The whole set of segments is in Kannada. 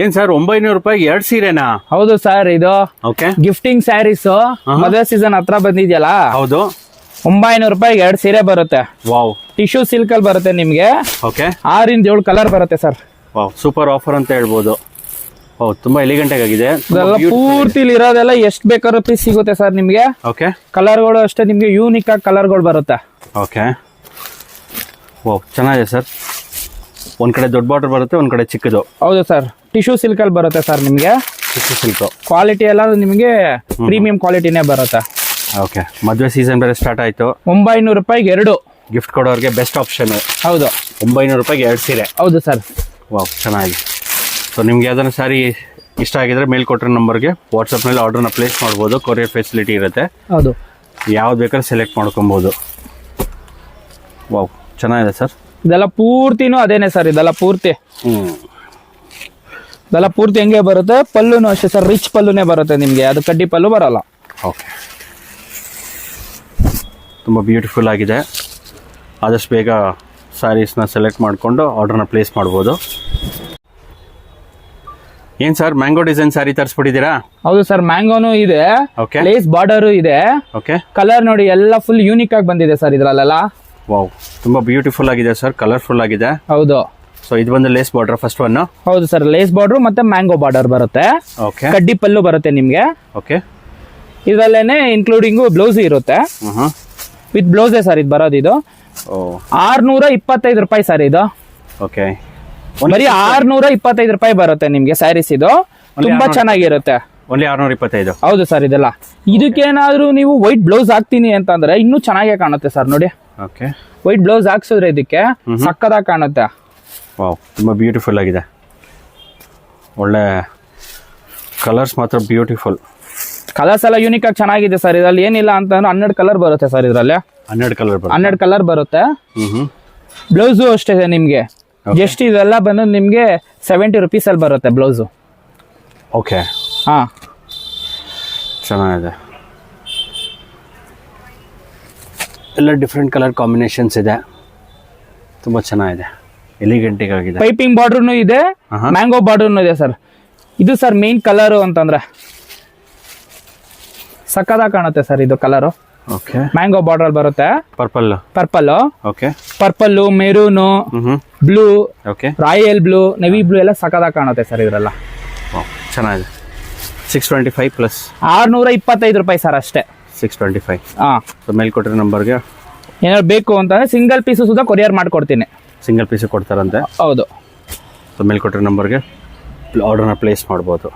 ಏನ್ ಸರ್ 900 ರೂಪಾಯಿಗೆ 2 ಸೀರೆನಾ? ಹೌದು ಸರ್, ಇದು ಓಕೆ ಗಿಫ್ಟಿಂಗ್ ಸ್ಯಾರೀಸ್ ಮದುವೆ ಸೀಸನ್ ಹತ್ರ ಬಂದಿದ್ಯಲ್ಲ. ಹೌದು. 900 ರೂಪಾಯಿಗೆ 2 ಸೀರೆ ಬರುತ್ತೆ. ವಾವ್. ಟಿಶ್ಯೂ ಸಿಲ್ಕ್ ಅಲ್ಲಿ ಬರುತ್ತೆ ನಿಮ್ಗೆ. ಓಕೆ. 6 ಇಂದ 7 ಕಲರ್ ಬರುತ್ತೆ ಸರ್. ವಾವ್, ಸೂಪರ್ ಆಫರ್ ಅಂತ ಹೇಳ್ಬೋದು. ಹೌದು, ತುಂಬಾ ಎಲಿಗೆಂಟ್ ಆಗಿದೆ. ಇದೆಲ್ಲ ಪೂರ್ತಿಲಿ ಇರೋದೆಲ್ಲ ಎಷ್ಟು ಬೇಕಾದ್ರೂ ಪೀಸ್ ಸಿಗುತ್ತೆ ಸರ್ ನಿಮ್ಗೆ. ಓಕೆ. ಕಲರ್ಗಳು ಅಷ್ಟೇ ನಿಮ್ಗೆ ಯೂನಿಕ್ ಆಗಿ ಕಲರ್ಗಳು ಬರುತ್ತೆ. ಓಕೆ. ವಾವ್, ಚೆನ್ನಾಗಿದೆ ಸರ್. ಒಂದ್ ಕಡೆ ದೊಡ್ಡ ಬಾರ್ಡರ್ ಬರುತ್ತೆ, ಒಂದ್ ಕಡೆ ಚಿಕ್ಕದು. ಹೌದು ಸರ್, ಟಿಶ್ಯೂ ಸಿಲ್ಕ್ ಅಲ್ಲಿ ಬರುತ್ತೆ ಸರ್ ನಿಮ್ಗೆ. ಟಿಶ್ಯೂ ಸಿಲ್ಕ್ ಕ್ವಾಲಿಟಿ ಎಲ್ಲ ನಿಮ್ಗೆ ಪ್ರೀಮಿಯಂ ಕ್ವಾಲಿಟಿನೇ ಬರುತ್ತೆ. ಓಕೆ. ಮದುವೆ ಸೀಸನ್ ಬೇರೆ ಸ್ಟಾರ್ಟ್ ಆಯ್ತು. 900 ರೂಪಾಯಿಗೆ 2 ಗಿಫ್ಟ್ ಕೊಡೋರಿಗೆ ಬೆಸ್ಟ್ ಆಪ್ಷನ್. ಹೌದು. 900 ರೂಪಾಯಿಗೆ 2 ಸೀರೆ. ಹೌದು ಸರ್. ವಾವ್, ಚೆನ್ನಾಗಿದೆ. ಸೊ ನಿಮ್ಗೆ ಯಾವ್ದಾದ್ರು ಸಾರಿ ಇಷ್ಟ ಆಗಿದ್ರೆ ಮೇಲ್ ಕೊಟ್ಟಿರೋ ನಂಬರ್ಗೆ ವಾಟ್ಸಪ್ನಲ್ಲಿ ಆರ್ಡರ್ನ ಪ್ಲೇಸ್ ಮಾಡ್ಬೋದು. ಕೊರಿಯರ್ ಫೆಸಿಲಿಟಿ ಇರುತ್ತೆ. ಹೌದು. ಯಾವ್ದು ಬೇಕಾದ್ರೆ ಸೆಲೆಕ್ಟ್ ಮಾಡ್ಕೊಬೋದು. ವಾವ್, ಚೆನ್ನಾಗಿದೆ ಸರ್. ಇದೆಲ್ಲ ಪೂರ್ತಿನೂ ಅದೇನೆ ಸರ್. ಇದೆಲ್ಲ ಪೂರ್ತಿ ಹೆಂಗೆ ಬರುತ್ತೆ. ಪಲ್ಲುನು ಅಷ್ಟೇ ಸರ್, ರಿಚ್ ಪಲ್ಲುನೇ ಬರುತ್ತೆ ನಿಮ್ಗೆ. ಅದು ಕಡ್ಡಿ ಪಲ್ಲು ಬರಲ್ಲ. ಓಕೆ. ತುಂಬ ಬ್ಯೂಟಿಫುಲ್ ಆಗಿದೆ. ಆದಷ್ಟು ಬೇಗ ಸ್ಯಾರೀಸ್ನ ಸೆಲೆಕ್ಟ್ ಮಾಡಿಕೊಂಡು ಆರ್ಡರ್ನ ಪ್ಲೇಸ್ ಮಾಡ್ಬೋದು. ಏನ್ ಸರ್, ಮ್ಯಾಂಗೋ ಡಿಸೈನ್ ಸ್ಯಾರಿ ತರಿಸ್ಬಿಟ್ಟಿದ್ದೀರಾ? ಹೌದು ಸರ್, ಮ್ಯಾಂಗೋನು ಇದೆ. ಓಕೆ. ಲೇಸ್ ಬಾರ್ಡರ್ ಇದೆ. ಓಕೆ. ಕಲರ್ ನೋಡಿ ಎಲ್ಲ ಫುಲ್ ಯೂನಿಕ್ ಆಗಿ ಬಂದಿದೆ ಸರ್ ಇದ್ರಲ್ಲೆಲ್ಲ. ವಾವ್, ತುಂಬಾ ಬ್ಯೂಟಿಫುಲ್ ಆಗಿದೆ ಸರ್, ಕಲರ್ಫುಲ್ ಆಗಿದೆ. ಹೌದು. ಸೊ ಇದು ಬಂದು ಲೇಸ್ ಬಾರ್ಡರ್ ಫಸ್ಟ್ ಒನ್. ಹೌದು ಸರ್, ಲೇಸ್ ಬಾರ್ಡರ್ ಮತ್ತೆ ಮ್ಯಾಂಗೋ ಬಾರ್ಡರ್ ಬರುತ್ತೆ. ಓಕೆ. ಕಡ್ಡಿ ಪಲ್ಲು ಬರುತ್ತೆ ನಿಮ್ಗೆ. ಓಕೆ. ಇದರಲ್ಲೇನೆ ಇನ್ಕ್ಲೂಡಿಂಗ್ ಬ್ಲೌಸ್ ಇರುತ್ತೆ. ವಿತ್ ಬ್ಲೌಸೇ ಸರ್ ಇದು ಬರೋದು. ಇದು 625 ರೂಪಾಯಿ ಸರ್ ಇದು. ಓಕೆ. ಬರೀ 625 ರೂಪಾಯಿ ಬರುತ್ತೆ ನಿಮ್ಗೆ ಸ್ಯಾರೀಸ್. ಇದು ತುಂಬಾ ಚೆನ್ನಾಗಿರುತ್ತೆ. ಓನ್ಲಿ 625. ಹೌದು ಸರ್. ಇದೆಲ್ಲ ಇದಕ್ಕೇನಾದ್ರೂ ನೀವು ವೈಟ್ ಬ್ಲೌಸ್ ಹಾಕ್ತೀನಿ ಅಂತಂದ್ರೆ ಇನ್ನೂ ಚೆನ್ನಾಗೇ ಕಾಣುತ್ತೆ ಸರ್. ನೋಡಿ, ಓಕೆ. ವೈಟ್ ಬ್ಲೌಸ್ ಹಾಕ್ಸಿದ್ರೆ ಇದಕ್ಕೆ ಸಕ್ಕದಾಗಿ ಕಾಣುತ್ತೆ. ವಾವ್, ತುಂಬಾ ಬ್ಯೂಟಿಫುಲ್ ಆಗಿದೆ. ಒಳ್ಳೆ ಕಲರ್ಸ್ ಮಾತ್ರ ಬ್ಯೂಟಿಫುಲ್. ಕಲರ್ಸ್ ಎಲ್ಲ ಯೂನಿಕ್ ಆಗಿ ಚೆನ್ನಾಗಿದೆ ಸರ್. ಇದ್ರಲ್ಲಿ ಏನಿಲ್ಲ ಅಂತಂದ್ರೆ 12 ಕಲರ್ ಬರುತ್ತೆ ಸರ್. ಇದ್ರಲ್ಲಿ 12 ಕಲರ್ ಬರುತ್ತೆ. ಬ್ಲೌಸು ಅಷ್ಟೇ ನಿಮ್ಗೆ. ಜಸ್ಟ್ ಇದೆಲ್ಲ ಬಂದು ನಿಮ್ಗೆ 70 rupees ಅಲ್ಲಿ ಬರುತ್ತೆ ಬ್ಲೌಸು. ಓಕೆ. ಹಾ, ಚೆನ್ನಾಗಿದೆ. ಎಲ್ಲ ಡಿಫ್ರೆಂಟ್ ಕಲರ್ ಕಾಂಬಿನೇಷನ್ಸ್ ಇದೆ. ತುಂಬಾ ಚೆನ್ನಾಗಿದೆ, ಎಲಿಗೆಂಟಿಗ್ ಆಗಿದೆ. ಪೈಪಿಂಗ್ ಬಾರ್ಡರ್ನು ಇದೆ, ಮ್ಯಾಂಗೋ ಬಾರ್ಡರ್ನು ಇದೆ ಸರ್. ಇದು ಸರ್ ಮೇನ್ ಕಲರ್ ಅಂತಂದ್ರೆ ಸಕ್ಕದಾಗಿ ಕಾಣುತ್ತೆ ಸರ್ ಇದು ಕಲರು. ಓಕೆ. ಮ್ಯಾಂಗೋ ಬಾರ್ಡರ್ ಬರುತ್ತೆ. Purple. Okay. Purple, maroon, blue, okay, royal blue, navy blue ಎಲ್ಲ ಸಕ್ಕದಾಗಿ ಕಾಣುತ್ತೆ ಸರ್ ಇದ್ರೆಲ್ಲ. ಚೆನ್ನಾಗಿದೆ. 625 ಪ್ಲಸ್ 625 ರೂಪಾಯಿ ಸರ್ ಅಷ್ಟೇ. 625. ಹಾ. ಮೇಲ್ ಕೊಟ್ಟಿರೋ ನಂಬರ್ಗೆ ಏನಾದ್ರು ಬೇಕು ಅಂತಂದ್ರೆ ಸಿಂಗಲ್ ಪೀಸು ಸುಧಾ ಕೊರಿಯರ್ ಮಾಡ್ಕೊಡ್ತೀನಿ. ಸಿಂಗಲ್ ಪೀಸ್ ಕೊಡ್ತಾರಂತೆ. ಹೌದು. ಮೇಲ್ ಕೊಟ್ಟಿರೋ ನಂಬರ್ಗೆ ಆರ್ಡರ್ನ ಪ್ಲೇಸ್ ಮಾಡ್ಬೋದು.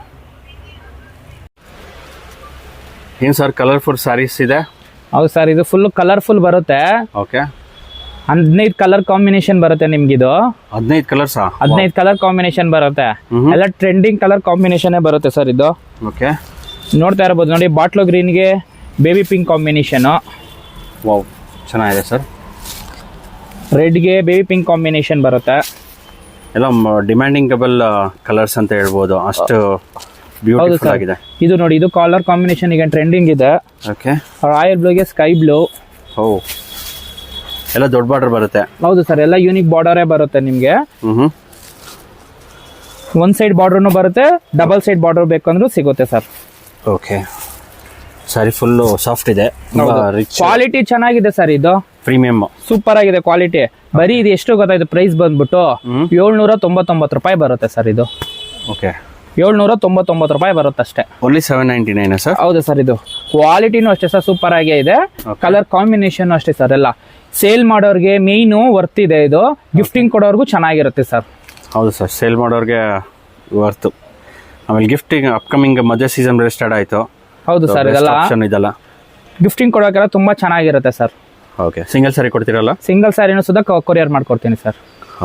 ಏನು ಸರ್, ಕಲರ್ಫುಲ್ ಸ್ಯಾರೀಸ್ ಇದೆ? ಹೌದು ಸರ್, ಇದು ಫುಲ್ ಕಲರ್ಫುಲ್ ಬರುತ್ತೆ. ಓಕೆ. 15 ಕಲರ್ ಕಾಂಬಿನೇಷನ್ ಬರುತ್ತೆ ನಿಮ್ಗಿದು. 15 ಕಲರ್ಸಾ? 15 ಕಲರ್ ಕಾಂಬಿನೇಷನ್ ಬರುತ್ತೆ. ಎಲ್ಲ ಟ್ರೆಂಡಿಂಗ್ ಕಲರ್ ಕಾಂಬಿನೇಷನ್ ಬರುತ್ತೆ ಸರ್ ಇದು. ಓಕೆ. ನೋಡ್ತಾ ಇರಬಹುದು ನೋಡಿ, ಬಾಟ್ಲು ಗ್ರೀನ್ಗೆ ಬೇಬಿ ಪಿಂಕ್ ಕಾಂಬಿನೇಷನ್. ವಾವ್, ಚೆನ್ನಾಗಿದೆ ಸರ್. ರೆಡ್ಗೆ ಬೇಬಿ ಪಿಂಕ್ ಕಾಂಬಿನೇಷನ್ ಬರುತ್ತೆ. ಎಲ್ಲ ಡಿಮ್ಯಾಂಡಿಂಗಬಲ್ ಕಲರ್ಸ್ ಅಂತ ಹೇಳ್ಬೋದು, ಅಷ್ಟು ಬ್ಯೂಟಿಫುಲ್ ಆಗಿದೆ. ಇದು ನೋಡಿ, ಇದು ಕಲರ್ ಕಾಂಬಿನೇಷನ್ ಈಗ ಟ್ರೆಂಡಿಂಗ್ ಇದೆ. ಓಕೆ. ರಾಯಲ್ ಬ್ಲೂಗೆ ಸ್ಕೈ ಬ್ಲೂ. ಓ, ಎಲ್ಲ ದೊಡ್ಡ ಬಾರ್ಡರ್ ಬರುತ್ತೆ. ಹೌದು ಸರ್, ಎಲ್ಲ ಯೂನಿಕ್ ಬಾರ್ಡರೇ ಬರುತ್ತೆ ನಿಮ್ಗೆ. ಒನ್ ಸೈಡ್ ಬಾರ್ಡರ್ನು ಬರುತ್ತೆ, ಡಬಲ್ ಸೈಡ್ ಬಾರ್ಡರ್ ಬೇಕಂದ್ರೂ ಸಿಗುತ್ತೆ ಸರ್. ಓಕೆ. ಸಾರಿ ಫುಲ್ ಸಾಫ್ಟ್ ಇದೆ, ಕ್ವಾಲಿಟಿ ಚೆನ್ನಾಗಿದೆ ಸರ್. ಇದು ಪ್ರೀಮಿಯಂ ಸೂಪರ್ ಆಗಿದೆ ಕ್ವಾಲಿಟಿ. ಬರೀ ಇದು ಎಷ್ಟು ಗೊತ್ತಾಯ್ತು ಪ್ರೈಸ್ ಬಂದ್ಬಿಟ್ಟು 799 ರೂಪಾಯಿ ಬರುತ್ತೆ ಸರ್ ಇದು. ಓಕೆ. 799 ರೂಪಾಯಿ ಬರುತ್ತೆ ಅಷ್ಟೇ. Only 799 sir? ಹೌದು ಸರ್. ಇದು ಕ್ವಾಲಿಟಿನೂ ಅಷ್ಟೇ ಸರ್, ಸೂಪರ್ ಆಗೇ ಇದೆ. ಕಲರ್ ಕಾಂಬಿನೇಷನ್ ಅಷ್ಟೇ ಸರ್. ಎಲ್ಲ ಸೇಲ್ ಮಾಡೋರ್ಗೆ ಮೇಯ್ನು ವರ್ತ್ ಇದೆ ಇದು. ಗಿಫ್ಟಿಂಗ್ ಕೊಡೋರ್ಗೂ ಚೆನ್ನಾಗಿರುತ್ತೆ ಸರ್. ಹೌದು ಸರ್, ಸೇಲ್ ಮಾಡೋರ್ಗೆ ವರ್ತು. ಆಮೇಲೆ ಗಿಫ್ಟಿಂಗ್ ಅಪ್ಕಮಿಂಗ್ ಮದುವೆ ಸೀಸನ್ ಬೇರೆ ಸ್ಟಾರ್ಟ್ ಆಯಿತು. ಹೌದು ಸರ್, ಇದೆಲ್ಲ ಗಿಫ್ಟಿಂಗ್ ಕೊಡೋಕೆಲ್ಲ ತುಂಬಾ ಚೆನ್ನಾಗಿರುತ್ತೆ ಸರ್. ಓಕೆ. ಸಿಂಗಲ್ ಸ್ಯಾರಿ ಕೊಡ್ತೀರಲ್ಲ? ಸಿಂಗಲ್ ಸ್ಯಾರಿನೂ ಸುಧಾ ಕೊರಿಯರ್ ಮಾಡ್ಕೊಡ್ತೀನಿ ಸರ್.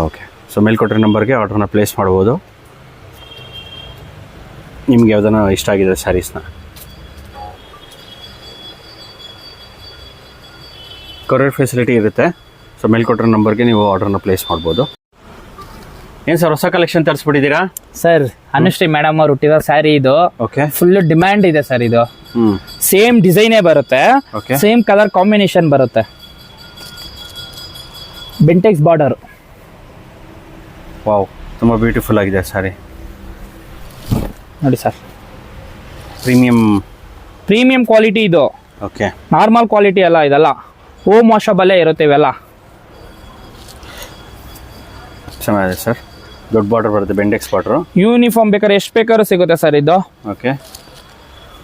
ಓಕೆ. ಸೊ ಮೇಲ್ ಕೊಟ್ಟಿರೋ ನಂಬರ್ಗೆ ಆರ್ಡರ್ನ ಪ್ಲೇಸ್ ಮಾಡ್ಬೋದು. ನಿಮ್ಗೆ ಯಾವ್ದಾನ ಇಷ್ಟ ಆಗಿದೆ ಸ್ಯಾರೀಸ್ನ, ಕೊರಿಯರ್ ಫೆಸಿಲಿಟಿ ಇರುತ್ತೆ. ಸೊ ಮೇಲ್ ಕೊಟ್ಟಿರೋ ನಂಬರ್ಗೆ ನೀವು ಆರ್ಡರ್ನ ಪ್ಲೇಸ್ ಮಾಡ್ಬೋದು. ಏನು ಸರ್, ಹೊಸ ಕಲೆಕ್ಷನ್ ತರಿಸ್ಬಿಟ್ಟಿದ್ದೀರಾ? ಸರ್, ಅನುಶ್ರೀ ಮೇಡಮ್ ಅವ್ರು ಹುಟ್ಟಿರೋ ಸ್ಯಾರಿ ಇದು. ಓಕೆ. ಫುಲ್ ಡಿಮ್ಯಾಂಡ್ ಇದೆ ಸರ್ ಇದು. ಸೇಮ್ ಡಿಸೈನೇ ಬರುತ್ತೆ, ಸೇಮ್ ಕಲರ್ ಕಾಂಬಿನೇಷನ್ ಬರುತ್ತೆ. ಬೆಂಟೆಕ್ಸ್ ಬಾರ್ಡರ್. ವಾವ್, ತುಂಬ ಬ್ಯೂಟಿಫುಲ್ ಆಗಿದೆ ಸ್ಯಾರಿ. ನೋಡಿ ಸರ್, ಪ್ರೀಮಿಯಂ ಕ್ವಾಲಿಟಿ ಇದು, ಓಕೆ. ನಾರ್ಮಲ್ ಕ್ವಾಲಿಟಿ ಅಲ್ಲ ಇದೆಲ್ಲ, ಹೋಮ್ ವಾಷಬಲ್ಲೇ ಇರುತ್ತೆ ಇವೆಲ್ಲ. ಚೆನ್ನಾಗಿದೆ ಸರ್, ದೊಡ್ಡ ಬಾರ್ಡರ್ ಬರುತ್ತೆ, ಬೆಂಡೆಕ್ಸ್ ಬಾರ್ಡ್ರು. ಯೂನಿಫಾರ್ಮ್ ಬೇಕಾದ್ರೆ ಎಷ್ಟು ಬೇಕಾದ್ರೂ ಸಿಗುತ್ತೆ ಸರ್ ಇದು. ಓಕೆ,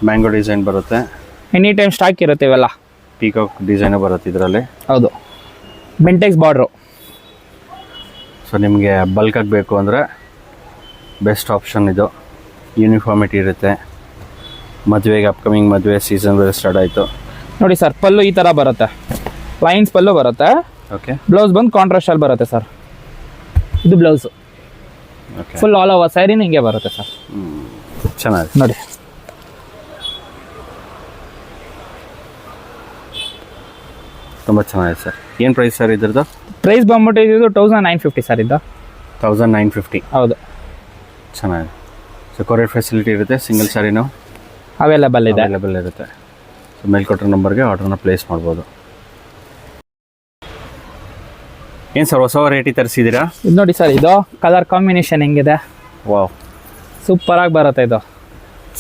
ಮ್ಯಾಂಗೋ ಡಿಸೈನ್ ಬರುತ್ತೆ, ಎನಿ ಟೈಮ್ ಸ್ಟಾಕ್ ಇರುತ್ತೆ ಇವೆಲ್ಲ. ಪೀಕಾಕ್ ಡಿಸೈನು ಬರುತ್ತೆ ಇದರಲ್ಲಿ. ಹೌದು, ಬೆಂಟೆಕ್ಸ್ ಬಾರ್ಡ್ರು. ಸೊ ನಿಮಗೆ ಬಲ್ಕಾಗಿ ಬೇಕು ಅಂದರೆ ಬೆಸ್ಟ್ ಆಪ್ಷನ್ ಇದು. ಯೂನಿಫಾರ್ಮಿಟಿ ಇರುತ್ತೆ. ಮದುವೆಗೆ ಅಪ್ಕಮಿಂಗ್ ಮದುವೆ ಸೀಸನ್ ಬೇರೆ ಸ್ಟಾರ್ಟ್ ಆಯಿತು. ನೋಡಿ ಸರ್, ಪಲ್ಲು ಈ ಥರ ಬರುತ್ತೆ, ಲೈನ್ಸ್ ಪಲ್ಲು ಬರುತ್ತೆ. ಓಕೆ, ಬ್ಲೌಸ್ ಬಂದು ಕಾಂಟ್ರಾಸ್ಟಲ್ಲಿ ಬರುತ್ತೆ ಸರ್. ಇದು blouse, okay. Full all over ಸ್ಯಾರಿನ ಹಿಂಗೆ ಬರುತ್ತೆ ಸರ್. ಚೆನ್ನಾಗಿದೆ ನೋಡಿ. ತುಂಬ ಚೆನ್ನಾಗಿದೆ ಸರ್. ಏನು ಪ್ರೈಸ್ ಸರ್ ಇದ್ರದ್ದು? ಪ್ರೈಸ್ ಬಂದ್ಬಿಟ್ಟು ಇದು 1950 ಸರ್ ಇದು. 1950. ಹೌದು, ಚೆನ್ನಾಗಿದೆ. ಸೊ ಕೊರಿಯರ್ ಫೆಸಿಲಿಟಿ ಇರುತ್ತೆ, ಸಿಂಗಲ್ ಸ್ಯಾರಿನೂ ಅವೈಲೇಬಲ್ ಇದೆ. ಅವೈಲೇಬಲ್ ಇರುತ್ತೆ. ಸೊ ಮೇಲ್ಕೊಟ್ಟಿರೋ ನಂಬರ್ಗೆ ಆರ್ಡ್ರನ್ನ ಪ್ಲೇಸ್ ಮಾಡ್ಬೋದು. ಏನು ಸರ್ ಹೊಸ ವೆರೈಟಿ ತರಿಸಿದ್ದೀರಾ? ಇದು ನೋಡಿ ಸರ್, ಇದು ಕಲರ್ ಕಾಂಬಿನೇಷನ್ ಹೆಂಗಿದೆ, ವಾವ್, ಸೂಪರ್ ಆಗಿ ಬರುತ್ತೆ ಇದು.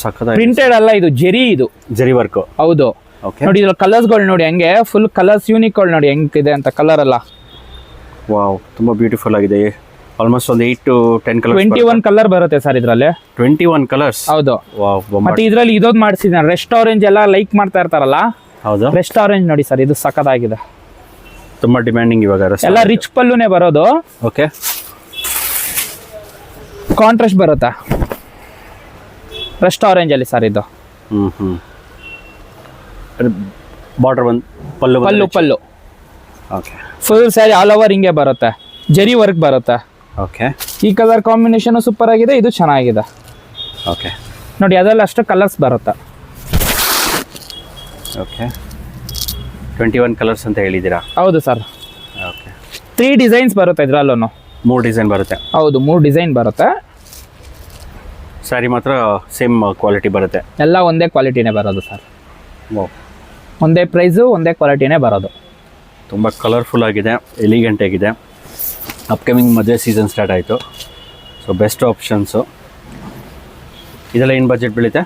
ಸಕ್ಕತ್ತಾಗಿ ಪ್ರಿಂಟೆಡ್ ಅಲ್ಲ ಇದು, ಜೆರಿ ಜರಿ ವರ್ಕು. ಹೌದು. ಓಕೆ, ನೋಡಿ ಇದ್ರ ಕಲರ್ಸ್ಗಳು ನೋಡಿ ಹಂಗೆ, ಫುಲ್ ಕಲರ್ಸ್ ಯೂನಿಕ್ಗಳು ನೋಡಿ ಹೆಂಗಿದೆ ಅಂತ ಕಲರ್ ಎಲ್ಲ. ವಾವ್, ತುಂಬ ಬ್ಯೂಟಿಫುಲ್ ಆಗಿದೆ. ಆಲ್ಮೋಸ್ಟ್ ಒಂದು 8 to 10 ಕಲರ್ಸ್. 21 ಕಲರ್ ಬರುತ್ತೆ ಸರ್ ಇದ್ರಲ್ಲಿ. 21 ಕಲರ್ಸ್. ಹೌದು. ವಾವ್, ಮತ್ತೆ ಇದ್ರಲ್ಲಿ ಇದೊಂದು ಮಾಡಿಸಿದ್ದಾನೆ, ರೆಸ್ಟ್ ಆರೆಂಜ್ ಎಲ್ಲ ಲೈಕ್ ಮಾಡ್ತಾ ಇರ್ತಾರಲ್ಲ. ಹೌದು, ರೆಸ್ಟ್ ಆರೆಂಜ್ ನೋಡಿ ಸರ್, ಇದು ಸಖತ್ತಾಗಿದೆ. ತುಂಬ ಡಿಮ್ಯಾಂಡಿಂಗ್ ಇವಾಗ. ಎಲ್ಲ ರಿಚ್ ಪಲ್ಲುನೇ ಬರೋದು. ಓಕೆ, ಕಾಂಟ್ರಾಸ್ಟ್ ಬರುತ್ತೆ ರೆಸ್ಟ್ ಆರೆಂಜ್ ಅಲ್ಲಿ ಸರ್ ಇದು. ಬಾರ್ಡರ್ ಬಂದು pallu. Okay, full sari all over ಹಿಂಗೆ ಬರುತ್ತೆ, ಜರಿ ವರ್ಕ್ ಬರುತ್ತೆ. ಓಕೆ, ಈ ಕಲರ್ ಕಾಂಬಿನೇಷನ್ ಸೂಪರ್ ಆಗಿದೆ, ಇದು ಚೆನ್ನಾಗಿದೆ. ಓಕೆ, ನೋಡಿ ಅದರಲ್ಲಿ ಅಷ್ಟು ಕಲರ್ಸ್ ಬರುತ್ತೆ. ಓಕೆ, 21 ಕಲರ್ಸ್ ಅಂತ ಹೇಳಿದ್ದೀರಾ? ಹೌದು ಸರ್. ಓಕೆ, 3 ಡಿಸೈನ್ಸ್ ಬರುತ್ತೆ ಇದ್ರಲ್ಲೂ. 3 ಡಿಸೈನ್ ಬರುತ್ತೆ. ಹೌದು, 3 ಡಿಸೈನ್ ಬರುತ್ತೆ. ಸ್ಯಾರಿ ಮಾತ್ರ ಸೇಮ್ ಕ್ವಾಲಿಟಿ ಬರುತ್ತೆ. ಎಲ್ಲ ಒಂದೇ ಕ್ವಾಲಿಟಿನೇ ಬರೋದು ಸರ್. ವಾವ್, ಒಂದೇ ಪ್ರೈಸು, ಒಂದೇ ಕ್ವಾಲಿಟಿನೇ ಬರೋದು. ತುಂಬ ಕಲರ್ಫುಲ್ ಆಗಿದೆ, ಎಲಿಗೆಂಟ್ ಆಗಿದೆ. ಅಪ್ಕಮಿಂಗ್ ಮದುವೆ ಸೀಸನ್ ಸ್ಟಾರ್ಟ್ ಆಯಿತು. So best options. ಇದೆಲ್ಲ ಏನು ಬಜೆಟ್ ಬೀಳುತ್ತೆ?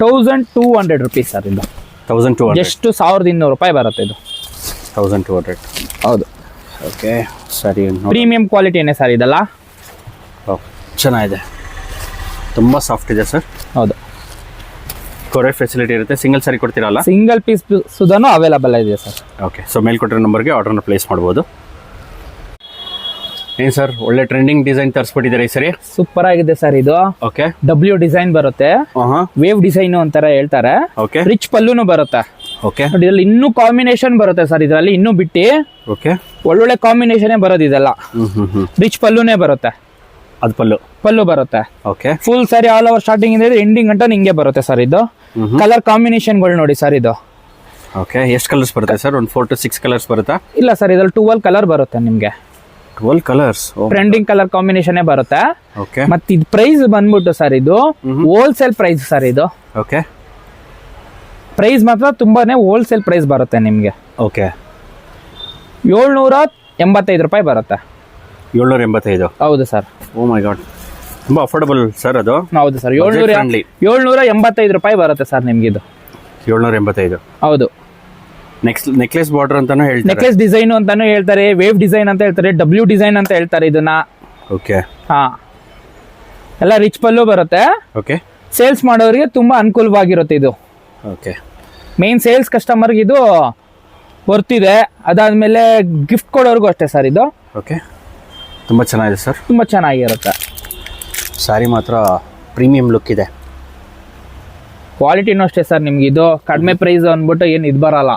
1200 ರುಪೀಸ್ ಸರ್ ಇದು. 1200. ಎಷ್ಟು 1200 ರೂಪಾಯಿ ಬರುತ್ತೆ ಇದು. 1200. ಹೌದು. ಓಕೆ, ಸರಿ. ಪ್ರೀಮಿಯಂ ಕ್ವಾಲಿಟಿನೇ ಸರ್ ಇದೆಲ್ಲ. ಚೆನ್ನಾಗಿದೆ, ತುಂಬ ಸಾಫ್ಟ್ ಇದೆ ಸರ್. ಹೌದು, ಕೊರಿಯರ್ ಫೆಸಿಲಿಟಿ ಇರುತ್ತೆ. ಸಿಂಗಲ್ ಸಾರಿ ಕೊಡ್ತೀರಲ್ಲ? ಸಿಂಗಲ್ ಪೀಸ್ ಸುಧಾನು ಅವೈಲೇಬಲ್ ಇದೆ ಸರ್. ಓಕೆ, ಸೊ ಮೇಲ್ಕೊಟ್ಟಿರೋ ನಂಬರ್ಗೆ ಆರ್ಡರ್ನ ಪ್ಲೇಸ್ ಮಾಡ್ಬೋದು. ಏನು ಸರ್, ಒಳ್ಳೆ ಟ್ರೆಂಡಿಂಗ್ ಡಿಸೈನ್ ತರಿಸ್ಬಿಟ್ಟಿದ್ದಾರೆ ಈ ಸರಿ. ಸೂಪರ್ ಆಗಿದೆ ಸರ್ ಇದು. ಓಕೆ, W ಡಿಸೈನ್ ಬರುತ್ತೆ, ವೇವ್ ಡಿಸೈನ್ ಅಂತಾರ ಹೇಳ್ತಾರೆ. ಓಕೆ, ರಿಚ್ ಪಲ್ಲುನು ಬರುತ್ತೆ. ಓಕೆ, ನೋಡಿ ಇದ್ರಲ್ಲಿ ಇನ್ನೂ ಕಾಂಬಿನೇಷನ್ ಬರುತ್ತೆ ಸರ್ ಇದರಲ್ಲಿ, ಇನ್ನೂ ಬಿಟ್ಟು ಓಕೆ, ಒಳ್ಳೊಳ್ಳೆ ಕಾಂಬಿನೇಷನ್ ಬರೋದು ಇದೆಲ್ಲ. ರಿಚ್ ಪಲ್ಲುನೇ ಬರುತ್ತೆ, ಅದು ಪಲ್ಲು ಬರುತ್ತೆ. ಓಕೆ, ಫುಲ್ ಸಾರಿ ಆಲ್ ಓವರ್ ಸ್ಟಾರ್ಟಿಂಗ್ ಇಂದ ಎಂಡಿಂಗ್ ಗಂಟ ಹಿಂಗೆ ಬರುತ್ತೆ ಸರ್ ಇದು. ಕಲರ್ ಕಾಂಬಿನೇಷನ್ಗಳು ನೋಡಿ ಸರ್ ಇದು. ಓಕೆ, ಎಷ್ಟು ಕಲರ್ಸ್ ಬರುತ್ತೆ ಸರ್? ಒಂದು 4 to 6 ಕಲರ್ಸ್ ಬರುತ್ತಾ? ಇಲ್ಲ ಸರ್, ಇದ್ರಲ್ಲಿ 12 ಕಲರ್ ಬರುತ್ತೆ ನಿಮ್ಗೆ. 12 ಕಲರ್ಸ್, ಟ್ರೆಂಡಿಂಗ್ ಕಲರ್ ಕಾಂಬಿನೇಷನ್ ಬರುತ್ತೆ. ಓಕೆ, ಮತ್ತೆ ಇದು ಪ್ರೈಸ್ ಬಂದ್ಬಿಟ್ಟು ಸರ್ ಇದು ಹೋಲ್ಸೇಲ್ ಪ್ರೈಸ್ ಸರ್ ಇದು. ಓಕೆ, ಪ್ರೈಸ್ ಮಾತ್ರ ತುಂಬಾನೇ ಹೋಲ್ಸೇಲ್ ಪ್ರೈಸ್ ಬರುತ್ತೆ ನಿಮ್ಗೆ. ಓಕೆ, 785 ರೂಪಾಯಿ ಬರುತ್ತೆ. 785. ಹೌದು ಸರ್. ಓ ಮೈ ಗಾಡ್, ತುಂಬ ಅಫೋರ್ಡಬಲ್ ಸರ್ ಅದು. ಹೌದು ಸರ್, 785 ರೂಪಾಯಿ ಬರುತ್ತೆ ಸರ್ ನಿಮ್ಗೆ ಇದು. 785. ಹೌದು. ನೆಕ್ಲೆಸ್ ಬಾರ್ಡರ್ ಅಂತಾನು ಹೇಳ್ತಾರೆ, ನೆಕ್ಲೆಸ್ ಡಿಸೈನ್ ಅಂತಾನು ಹೇಳ್ತಾರೆ, ವೇವ್ ಡಿಸೈನ್ ಅಂತ ಹೇಳ್ತಾರೆ, W ಡಿಸೈನ್ ಅಂತ ಹೇಳ್ತಾರೆ ಇದನ್ನ. ಓಕೆ, ಹಾ, ಎಲ್ಲ ರಿಚ್ ಪಲ್ಲು ಬರುತ್ತೆ. ಓಕೆ, ಸೇಲ್ಸ್ ಮಾಡೋರಿಗೆ ತುಂಬಾ ಅನುಕೂಲವಾಗಿರುತ್ತೆ ಇದು. ಓಕೆ, ಮೇನ್ ಸೇಲ್ಸ್ ಕಸ್ಟಮರ್ಗೆ ಇದು ಬರ್ತಿದೆ. ಅದಾದ್ಮೇಲೆ ಗಿಫ್ಟ್ ಕೊಡೋರ್ಗೂ ಅಷ್ಟೇ ಸರ್ ಇದು. ಓಕೆ, ತುಂಬ ಚೆನ್ನಾಗಿದೆ ಸರ್. ತುಂಬಾ ಚೆನ್ನಾಗಿರುತ್ತೆ. ಸ್ಯಾರಿ ಮಾತ್ರ ಪ್ರೀಮಿಯಂ ಲುಕ್ ಇದೆ. ಕ್ವಾಲಿಟಿನೂ ಅಷ್ಟೇ ಸರ್ ನಿಮ್ಗೆ ಇದು. ಕಡಿಮೆ ಪ್ರೈಸ್ ಅಂದ್ಬಿಟ್ಟು ಏನು ಇದು ಬರಲ್ಲ,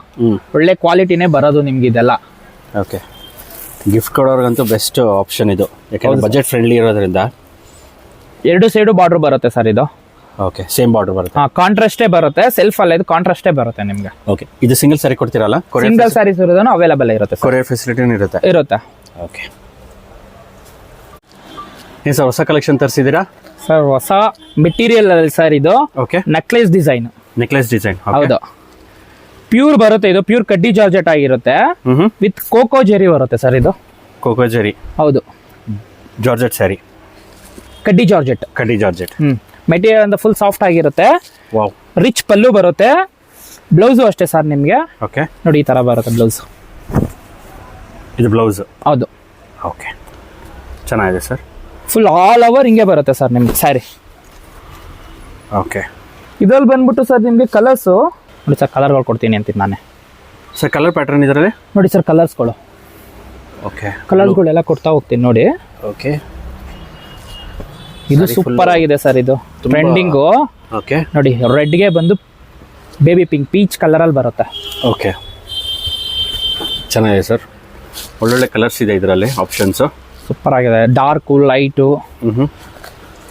ಒಳ್ಳೆ ಕ್ವಾಲಿಟಿನೇ ಬರೋದು ನಿಮ್ಗೆ ಇದೆಲ್ಲ. ಓಕೆ, ಗಿಫ್ಟ್ ಕೊಡೋರ್ಗಂತೂ ಬೆಸ್ಟ್ ಆಪ್ಷನ್ ಇದು, ಯಾಕಂದ್ರೆ ಬಜೆಟ್ ಫ್ರೆಂಡ್ಲಿ ಇರೋದ್ರಿಂದ. 2 ಸೈಡು ಬಾರ್ಡರ್ ಬರುತ್ತೆ ಸರ್ ಇದು. ಓಕೆ, ಸೇಮ್ ಬಾರ್ಡರ್ ಬರುತ್ತೆ. ಹಾ, ಕಾಂಟ್ರಾಸ್ಟೇ ಬರುತ್ತೆ, ಸೆಲ್ಫ್ ಅಲ್ಲ ಇದು, ಕಾಂಟ್ರಾಸ್ಟೇ ಬರುತ್ತೆ ನಿಮ್ಗೆ. ಓಕೆ, ಇದು ಸಿಂಗಲ್ ಸ್ಯಾರಿ ಕೊಡ್ತೀರಲ್ಲ? ಸಿಂಗಲ್ ಸ್ಯಾರೀಸ್ ಇರೋದನ್ನು ಅವೈಲೇಬಲ್ ಇರುತ್ತೆ ಸರ್. ಕೊರಿಯರ್ ಫೆಸಿಲಿಟಿನೂ ಇರುತ್ತೆ. ಓಕೆ, ಏನು ಸರ್ ಹೊಸ ಕಲೆಕ್ಷನ್ ತರಿಸಿದ್ದೀರಾ ಸರ್? ಹೊಸ ಮೆಟೀರಿಯಲ್ ಅಲ್ಲಿ ಸರ್ ಇದು. Okay, necklace design. Necklace design. ಹೌದು, ಪ್ಯೂರ್ ಬರುತ್ತೆ ಇದು. ಪ್ಯೂರ್ ಕಡ್ಡಿ ಜಾರ್ಜೆಟ್ ಆಗಿರುತ್ತೆ, ವಿತ್ ಕೋಕೋ ಜೆರಿ ಬರುತ್ತೆ ಸರ್ ಇದು. Cocoa Jerry. ಹೌದು, ಜಾರ್ಜೆಟ್ ಸ್ಯಾರಿ. ಕಡ್ಡಿ ಜಾರ್ಜೆಟ್. ಕಡ್ಡಿ ಜಾರ್ಜೆಟ್. ಮೆಟೀರಿಯಲ್ ಅಂತ ಫುಲ್ ಸಾಫ್ಟ್ ಆಗಿರುತ್ತೆ. ವಾವ್. ರಿಚ್ ಪಲ್ಲು ಬರುತ್ತೆ. ಬ್ಲೌಸು ಅಷ್ಟೇ ಸರ್ ನಿಮಗೆ. ಓಕೆ. ನೋಡಿ ಈ ತರ ಬರುತ್ತೆ ಬ್ಲೌಸ್. ಇದು ಬ್ಲೌಸ್. ಹೌದು. ಓಕೆ, ಚೆನ್ನಾಗಿದೆ ಸರ್. ಫುಲ್ ಆಲ್ ಓವರ್ ಹಿಂಗೆ ಬರುತ್ತೆ ಸರ್ ನಿಮ್ಗೆ ಸ್ಯಾರಿ. ಓಕೆ. ಇದ್ರಲ್ಲಿ ಬಂದ್ಬಿಟ್ಟು ಸರ್ ನಿಮಗೆ ಕಲರ್ಸು ನೋಡಿ ಸರ್, ಕಲರ್ಗಳು ಕೊಡ್ತೀನಿ ಅಂತೀನಿ ನಾನೇ ಸರ್. ಕಲರ್ ಪ್ಯಾಟರ್ನ್ ಇದರಲ್ಲಿ ನೋಡಿ ಸರ್, ಕಲರ್ಸ್ಗಳು. ಓಕೆ, ಕಲರ್ಸ್ಗಳೆಲ್ಲ ಕೊಡ್ತಾ ಹೋಗ್ತೀನಿ ನೋಡಿ. ಓಕೆ. ಇದು ಸೂಪರ್ ಆಗಿದೆ ಸರ್, ಇದು ಟ್ರೆಂಡಿಂಗು. ಓಕೆ ನೋಡಿ, ರೆಡ್ಗೆ ಬಂದು ಬೇಬಿ ಪಿಂಕ್ ಪೀಚ್ ಕಲರಲ್ಲಿ ಬರುತ್ತೆ. ಓಕೆ, ಚೆನ್ನಾಗಿದೆ ಸರ್. ಒಳ್ಳೊಳ್ಳೆ ಕಲರ್ಸ್ ಇದೆ ಇದರಲ್ಲಿ, ಆಪ್ಷನ್ಸು ಸೂಪರ್ ಆಗಿದೆ. Dark, light.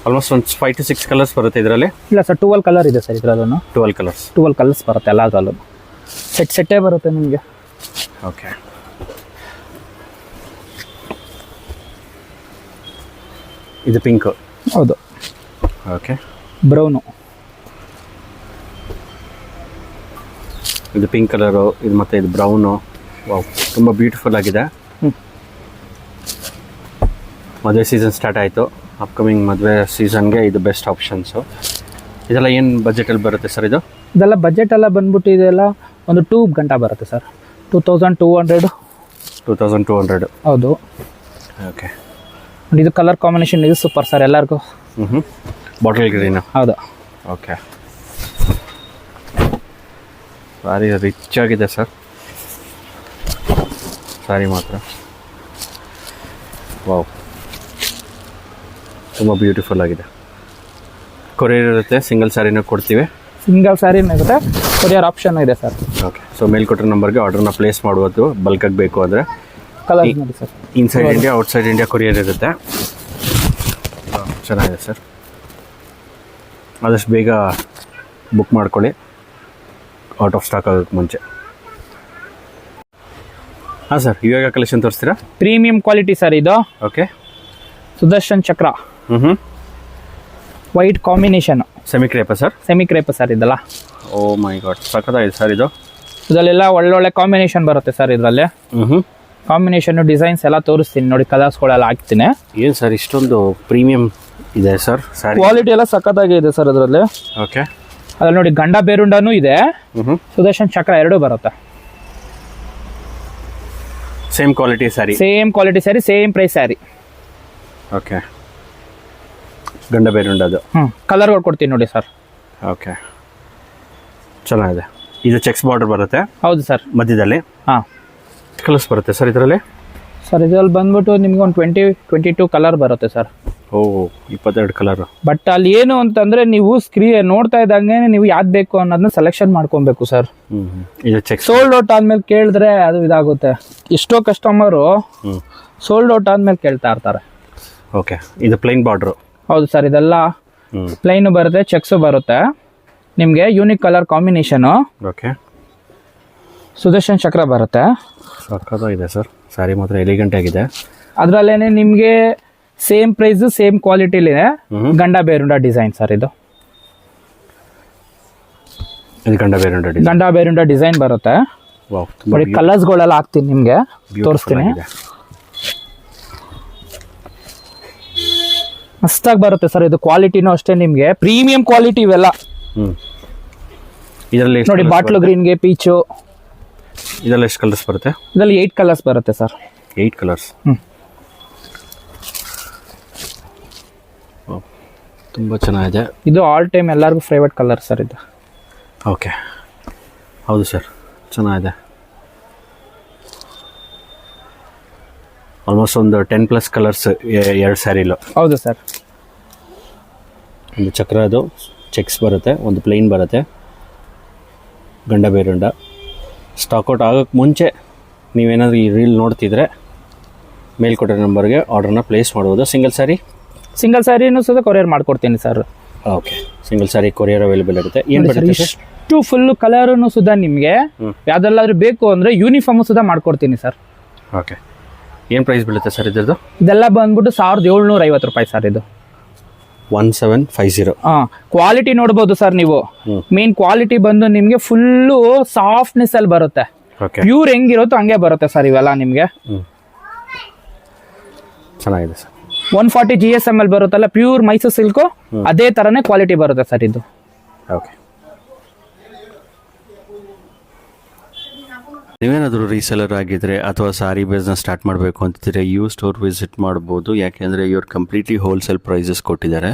ಆಲ್ಮೋಸ್ಟ್ ಒಂದು 5 to 6 ಕಲರ್ಸ್ ಬರುತ್ತೆ ಇದರಲ್ಲಿ. ಇಲ್ಲ ಸರ್, 12 ಕಲರ್ ಇದೆ ಸರ್ ಇದರಲ್ಲೂ. 12 ಕಲರ್ಸ್. 12 ಕಲರ್ಸ್ ಬರುತ್ತೆ ಎಲ್ಲದರಲ್ಲೂ. ಸೆಟ್ಟೇ ಬರುತ್ತೆ ನಿಮಗೆ. ಓಕೆ. ಇದು ಪಿಂಕು. ಹೌದು. ಓಕೆ. ಬ್ರೌನು. ಇದು ಪಿಂಕ್ ಕಲರು, ಇದು ಮತ್ತೆ ಇದು ಬ್ರೌನು. ವಾವ್, ತುಂಬ ಬ್ಯೂಟಿಫುಲ್ ಆಗಿದೆ. ಮದುವೆ ಸೀಸನ್ ಸ್ಟಾರ್ಟ್ ಆಯಿತು. ಅಪ್ಕಮಿಂಗ್ ಮದುವೆ ಸೀಸನ್ಗೆ ಇದು ಬೆಸ್ಟ್ ಆಪ್ಷನ್ಸು. ಇದೆಲ್ಲ ಏನು ಬಜೆಟಲ್ಲಿ ಬರುತ್ತೆ ಸರ್? ಇದೆಲ್ಲ ಬಜೆಟ್ ಎಲ್ಲ ಬಂದ್ಬಿಟ್ಟು ಇದೆಲ್ಲ ಒಂದು 2 ಗಂಟೆ ಬರುತ್ತೆ ಸರ್. 2200. 2200. ಹೌದು. ಓಕೆ. ಇದು ಕಲರ್ ಕಾಂಬಿನೇಷನ್ ಇದು ಸೂಪರ್ ಸರ್ ಎಲ್ಲರಿಗೂ. Bottle green. ಹೌದು. ಓಕೆ, ಸಾರಿ ರಿಚ್ ಆಗಿದೆ ಸರ್ ಸಾರಿ ಮಾತ್ರ. ವಾವ್, ತುಂಬ ಬ್ಯೂಟಿಫುಲ್ ಆಗಿದೆ. ಕೊರಿಯರ್ ಇರುತ್ತೆ, ಸಿಂಗಲ್ ಸ್ಯಾರಿನ ಕೊಡ್ತೀವಿ. ಸಿಂಗಲ್ ಸ್ಯಾರಿನೂ ಇರುತ್ತೆ, ಕೊರಿಯರ್ ಆಪ್ಷನ್ ಇದೆ ಸರ್. ಓಕೆ. ಸೊ ಮೇಲ್ಕೊಟ್ಟಿರೋ ನಂಬರ್ಗೆ ಆರ್ಡರ್ನ ಪ್ಲೇಸ್ ಮಾಡ್ಬೋದು. ಬಲ್ಕಾಗಿ ಬೇಕು ಅಂದರೆ. ಕಲರ್ ನೋಡಿ sir. Inside India, outside India courier ಇರುತ್ತೆ. ಚೆನ್ನಾಗಿದೆ ಸರ್. ಆದಷ್ಟು ಬೇಗ ಬುಕ್ ಮಾಡ್ಕೊಳ್ಳಿ, ಔಟ್ ಆಫ್ ಸ್ಟಾಕ್ ಆಗೋಕ್ಕೆ ಮುಂಚೆ. ಹಾಂ ಸರ್, ಇವಾಗ ಕಲೆಕ್ಷನ್ ತೋರಿಸ್ತೀರಾ? ಪ್ರೀಮಿಯಂ ಕ್ವಾಲಿಟಿ ಸರ್ ಇದು. Okay. Sudarshan Chakra. White combination. Semi crepe sir? Semi crepe sir ಇದೆಲ್ಲ. ಓ ಮೈ ಗಾಡ್, ಸಖತ್ತಾಗಿದೆ ಸರ್ ಇದು. ಇದರಲ್ಲೆಲ್ಲ ಒಳ್ಳೊಳ್ಳೆ ಕಾಂಬಿನೇಷನ್ ಬರುತ್ತೆ ಸರ್ ಇದರಲ್ಲಿ. ಕಾಂಬಿನೇಷನ್ ಡಿಸೈನ್ಸ್ ಎಲ್ಲ ತೋರಿಸ್ತೀನಿ ನೋಡಿ, ಕಲರ್ಸ್ಗಳೆಲ್ಲ ಹಾಕ್ತೀನಿ. ಏನು ಸರ್ ಇಷ್ಟೊಂದು ಪ್ರೀಮಿಯಂ ಇದೆ ಸರ್ ಸ್ಯಾರಿ? ಕ್ವಾಲಿಟಿ ಎಲ್ಲ ಸಖತ್ತಾಗಿದೆ ಸರ್ ಇದರಲ್ಲಿ. ಓಕೆ. ಅದ್ರಲ್ಲಿ ನೋಡಿ ಗಂಡ ಬೇರುಂಡನೂ ಇದೆ, ಸುದರ್ಶನ್ ಚಕ್ರ ಎರಡೂ ಬರುತ್ತೆ. Same quality sari? Same quality sari, same price sari. Okay. ಗಂಡ ಬೇರುಂಡದು. ಕಲರ್ಗಳು ಕೊಡ್ತೀನಿ ನೋಡಿ ಸರ್. ಓಕೆ, ಚೆನ್ನಾಗಿದೆ. ಇದು ಚೆಕ್ಸ್ ಬಾರ್ಡರ್ ಬರುತ್ತೆ? ಹೌದು ಸರ್. ಮಧ್ಯದಲ್ಲಿ ಹಾಂ. ಕಲರ್ಸ್ ಬರುತ್ತೆ ಸರ್ ಇದರಲ್ಲಿ? ಸರ್ ಇದರಲ್ಲಿ ಬಂದ್ಬಿಟ್ಟು ನಿಮ್ಗೆ ಒಂದು 22 ಕಲರ್ ಬರುತ್ತೆ ಸರ್. O, 22 colour. ಬಟ್ ಅಲ್ಲಿ ಏನು ಅಂತಂದ್ರೆ ನೀವು ನೋಡ್ತಾ ಇದ್ದಂಗೆ ನೀವು ಯಾವ್ದು ಬೇಕು ಅನ್ನೋದನ್ನ ಸೆಲೆಕ್ಷನ್ ಮಾಡ್ಕೊಬೇಕು ಸರ್. ಇದು ಚೆಕ್ ಸೋಲ್ಡ್ ಔಟ್ ಆದ್ಮೇಲೆ ಕೇಳಿದ್ರೆ ಅದು ಇದಾಗುತ್ತೆ. ಎಷ್ಟೋ ಕಸ್ಟಮರು ಸೋಲ್ಡ್ ಔಟ್ ಆದ್ಮೇಲೆ ಕೇಳ್ತಾ ಇರ್ತಾರೆ. ಓಕೆ. ಇದು ಪ್ಲೈನ್ ಬಾರ್ಡ್ರು? ಹೌದು ಸರ್, ಇದೆಲ್ಲ ಪ್ಲೈನ್ ಬರುತ್ತೆ, ಚೆಕ್ಸ್ ಬರುತ್ತೆ ನಿಮಗೆ. Unique colour combination. Okay. Sudarshan ಚಕ್ರ ಬರುತ್ತೆ. ಸಖತ್ತಾಗಿದೆ ಸರ್ ಸ್ಯಾರಿ ಮಾತ್ರ, ಎಲಿಗೆಂಟ್ ಆಗಿದೆ. ಅದರಲ್ಲೇನೆ ನಿಮಗೆ ಸೇಮ್ ಪ್ರೈಸ್ ಸೇಮ್ ಕ್ವಾಲಿಟಿಲಿ ಗಂಡ ಬೇರುಂಡ ಡಿಸೈನ್ ಸರ್ ಇದು. ಗಂಡ ಬೇರುಂಡ ಡಿಸೈನ್ ಬರುತ್ತೆ. ನೋಡಿ ಕಲರ್ಸ್ಗಳೆಲ್ಲ ಹಾಕ್ತೀನಿ ನಿಮಗೆ, ತೋರಿಸ್ತೀನಿ. ಮಸ್ತಾಗಿ ಬರುತ್ತೆ ಸರ್ ಇದು. ಕ್ವಾಲಿಟಿನೂ ಅಷ್ಟೇ ನಿಮಗೆ ಪ್ರೀಮಿಯಂ ಕ್ವಾಲಿಟಿ ಇವೆಲ್ಲ. ಇದರಲ್ಲಿ ನೋಡಿ ಬಾಟ್ಲು ಗ್ರೀನ್ಗೆ ಪೀಚು. ಇದರಲ್ಲಿ ಎಷ್ಟು ಕಲರ್ಸ್ ಬರುತ್ತೆ? ಇದರಲ್ಲಿ 8 ಕಲರ್ಸ್ ಬರುತ್ತೆ ಸರ್. 8 ಕಲರ್ಸ್. ತುಂಬ ಚೆನ್ನಾಗಿದೆ. ಇದು ಆಲ್ ಟೈಮ್ ಎಲ್ಲರಿಗೂ ಫೇವರೇಟ್ ಕಲರ್ ಸರ್ ಇದು. ಓಕೆ, ಹೌದು ಸರ್, ಚೆನ್ನಾಗಿದೆ. ಆಲ್ಮೋಸ್ಟ್ ಒಂದು 10+ ಕಲರ್ಸ್ 2 ಸ್ಯಾರಿಲು. ಹೌದು ಸರ್. ಒಂದು ಚಕ್ರದು ಚೆಕ್ಸ್ ಬರುತ್ತೆ, ಒಂದು ಪ್ಲೈನ್ ಬರುತ್ತೆ, ಗಂಡ ಬೇರುಂಡ. ಸ್ಟಾಕ್ಔಟ್ ಆಗೋಕ್ಕೆ ಮುಂಚೆ ನೀವೇನಾದರೂ ಈ ರೀಲ್ ನೋಡ್ತಿದ್ರೆ ಮೇಲ್ಕೊಟ್ಟೆ ನಂಬರ್ಗೆ ಆರ್ಡರ್ನ ಪ್ಲೇಸ್ ಮಾಡ್ಬೋದು. ಸಿಂಗಲ್ ಸ್ಯಾರಿನೂ ಸಹ ಕೊರಿಯರ್ ಮಾಡ್ಕೊಡ್ತೀನಿ sir. Okay, single sari courier available ಇರುತ್ತೆ. ಏನು ಬರುತ್ತೆ ಇಷ್ಟು ಫುಲ್ ಕಲರೂ ಸುಧಾ ನಿಮಗೆ ಯಾವ್ದೆಲ್ಲಾದ್ರೂ ಬೇಕು ಅಂದರೆ ಯೂನಿಫಾರ್ಮು ಸುಧಾ ಮಾಡ್ಕೊಡ್ತೀನಿ ಸರ್. ಓಕೆ. ಏನು ಪ್ರೈಸ್ ಬೀಳುತ್ತೆ ಸರ್ ಇದ್ರದ್ದು? ಇದೆಲ್ಲ ಬಂದ್ಬಿಟ್ಟು 1750 ರೂಪಾಯಿ ಸರ್ ಇದು. 1750. ಹಾಂ, ಕ್ವಾಲಿಟಿ ನೋಡ್ಬೋದು ಸರ್ ನೀವು. ಮೇನ್ ಕ್ವಾಲಿಟಿ ಬಂದು ನಿಮಗೆ ಫುಲ್ಲು ಸಾಫ್ಟ್ನೆಸ್ ಅಲ್ಲಿ ಬರುತ್ತೆ. ಪ್ಯೂರ್ ಹೆಂಗಿರುತ್ತೋ ಹಂಗೆ ಬರುತ್ತೆ ಸರ್ ಇವೆಲ್ಲ ನಿಮಗೆ. ಚೆನ್ನಾಗಿದೆ ಸರ್. 140 GSM ಅಲ್ಲಿ ಬರುತ್ತಲ್ಲ ಪ್ಯೂರ್ ಮೈಸೂರು ಸಿಲ್ಕು, ಅದೇ ತರನೇ ಕ್ವಾಲಿಟಿ ಬರುತ್ತೆ ಸರ್ ಇದು. ಓಕೆ. ನೀವೇನಾದರೂ ರೀಸೆಲರ್ ಆಗಿದ್ರೆ ಅಥವಾ ಸಾರಿ ಬಿಸ್ನೆಸ್ ಸ್ಟಾರ್ಟ್ ಮಾಡಬೇಕು ಅಂತಿದ್ರೆ ಇವ್ರ ಸ್ಟೋರ್ ವಿಸಿಟ್ ಮಾಡ್ಬೋದು. ಯಾಕೆಂದರೆ ಇವ್ರು ಕಂಪ್ಲೀಟ್ಲಿ ಹೋಲ್ಸೇಲ್ ಪ್ರೈಸಸ್ ಕೊಟ್ಟಿದ್ದಾರೆ.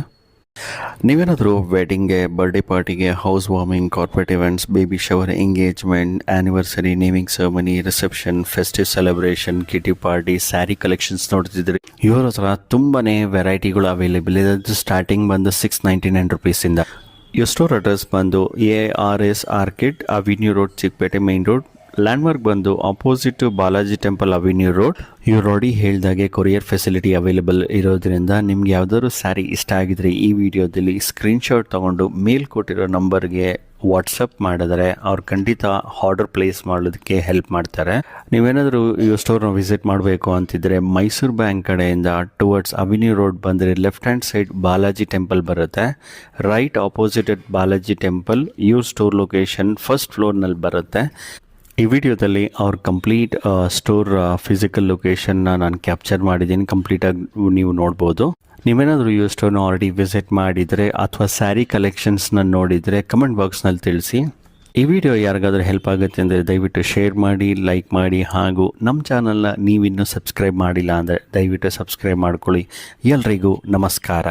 ನೀವೇನಾದರೂ ವೆಡ್ಡಿಂಗ್ಗೆ, ಬರ್ಡೇ ಪಾರ್ಟಿಗೆ, house warming, corporate events, baby shower, engagement, anniversary, naming ceremony, reception, festive celebration, kitty party, sari collections ನೋಡ್ತಿದ್ರಿ, ಇವ್ರ ಹತ್ರ ತುಂಬಾ ವೆರೈಟಿಗಳು ಅವೈಲೇಬಲ್ ಇದೆ. ಸ್ಟಾರ್ಟಿಂಗ್ ಬಂದು 699 ರುಪೀಸಿಂದ. ಇವ್ರ ಸ್ಟೋರ್ ಅಡ್ರೆಸ್ ಬಂದು ARS Orchid, avenue road, Chickpet main road. Landmark ಬಂದು opposite Balaji temple, avenue road. ಇವ್ರು ಆಲ್ರೆಡಿ ಹೇಳ್ದಾಗೆ ಕೊರಿಯರ್ ಫೆಸಿಲಿಟಿ ಅವೈಲೇಬಲ್ ಇರೋದ್ರಿಂದ ನಿಮ್ಗೆ ಯಾವ್ದಾದ್ರು ಸ್ಯಾರಿ ಇಷ್ಟ ಆಗಿದ್ರೆ ಈ ವಿಡಿಯೋದಲ್ಲಿ ಸ್ಕ್ರೀನ್ಶಾಟ್ ತೊಗೊಂಡು ಮೇಲ್ ಕೊಟ್ಟಿರೋ ನಂಬರ್ಗೆ ವಾಟ್ಸಪ್ ಮಾಡಿದ್ರೆ ಅವ್ರು ಖಂಡಿತ ಆರ್ಡರ್ ಪ್ಲೇಸ್ ಮಾಡೋದಕ್ಕೆ ಹೆಲ್ಪ್ ಮಾಡ್ತಾರೆ. ನೀವೇನಾದರೂ ಈ ಸ್ಟೋರ್ನ ವಿಸಿಟ್ ಮಾಡಬೇಕು ಅಂತಿದ್ರೆ ಮೈಸೂರು ಬ್ಯಾಂಕ್ ಕಡೆಯಿಂದ ಟುವರ್ಡ್ಸ್ ಅವಿನ್ಯೂ ರೋಡ್ ಬಂದರೆ left hand side Balaji temple ಬರುತ್ತೆ. ರೈಟ್ ಆಪೋಸಿಟ್ ಬಾಲಾಜಿ ಟೆಂಪಲ್ ಇವ್ರ ಸ್ಟೋರ್ ಲೊಕೇಶನ್ ಫಸ್ಟ್ ಫ್ಲೋರ್ನಲ್ಲಿ ಬರುತ್ತೆ. ಈ ವಿಡಿಯೋದಲ್ಲಿ ಅವ್ರ ಕಂಪ್ಲೀಟ್ ಸ್ಟೋರ್ ಫಿಸಿಕಲ್ ಲೊಕೇಶನ್ನ ನಾನು ಕ್ಯಾಪ್ಚರ್ ಮಾಡಿದ್ದೀನಿ. ಕಂಪ್ಲೀಟಾಗಿ ನೀವು ನೋಡ್ಬೋದು. ನೀವೇನಾದರೂ ಈ ಸ್ಟೋರ್ನ ಆಲ್ರೆಡಿ ವಿಸಿಟ್ ಮಾಡಿದರೆ ಅಥವಾ ಸ್ಯಾರಿ ಕಲೆಕ್ಷನ್ಸ್ನ ನೋಡಿದರೆ ಕಮೆಂಟ್ ಬಾಕ್ಸ್ನಲ್ಲಿ ತಿಳಿಸಿ. ಈ ವಿಡಿಯೋ ಯಾರಿಗಾದ್ರೂ ಹೆಲ್ಪ್ ಆಗುತ್ತೆ ಅಂದರೆ ದಯವಿಟ್ಟು ಶೇರ್ ಮಾಡಿ, ಲೈಕ್ ಮಾಡಿ, ಹಾಗೂ ನಮ್ಮ ಚಾನಲ್ನ ನೀವಿನ್ನೂ ಸಬ್ಸ್ಕ್ರೈಬ್ ಮಾಡಿಲ್ಲ ಅಂದರೆ ದಯವಿಟ್ಟು ಸಬ್ಸ್ಕ್ರೈಬ್ ಮಾಡ್ಕೊಳ್ಳಿ. ಎಲ್ರಿಗೂ ನಮಸ್ಕಾರ.